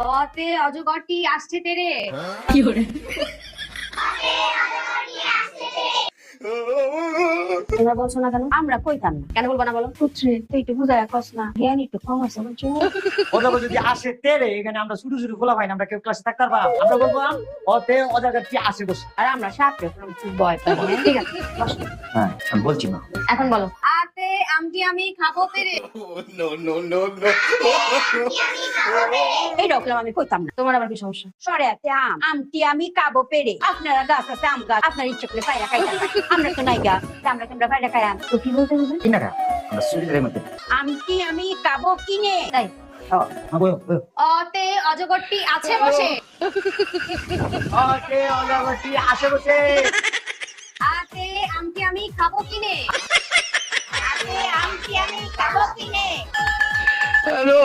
অতে অজগরটি আসছে তেরে। তোমরা বলছো না কেন? আমরা কইতাম না। কেন বলবো না বলো? পুত্রে তুই একটু বুঝায় কস না, জ্ঞান একটু কম আছে বুঝছো? ওটা যদি আসে তেরে, এখানে আমরা শুধু শুধু খোলা পাই না, আমরা কেউ ক্লাসে থাকতে পারবো? আমরা বলবো অতে অজাগারটি আসে বসে। আর আমরা সাথে ভয় পাই না। ঠিক আছে, বসো। হ্যাঁ, আমি বলছি না। এখন বলো। আতে আমটি আমি খাবো পেরে। এই রকম আমি কইতাম না। তোমার আবার কি সমস্যা? সরে আছে আম, আমটি আমি কাবো পেরে। আপনারা গাছ আছে আম গাছ, আপনার ইচ্ছে করে পায়রা খাইতাম। আমরা তো নাই গাছ, আমরা পায়রা খাই আম। তো কি বলতে হবে? কি না কা? আমরা সুবিধার মধ্যে। আমটি আমি কাবো কিনে। তাই হ্যাঁ, বলো, বলো। অতে অজগরটি আছে বসে। অতে অজাগারটি আসে বসে। আতে আমটি আমি খাবো কিনে। আরে আমটি আমি কাবো কিনে। হ্যালো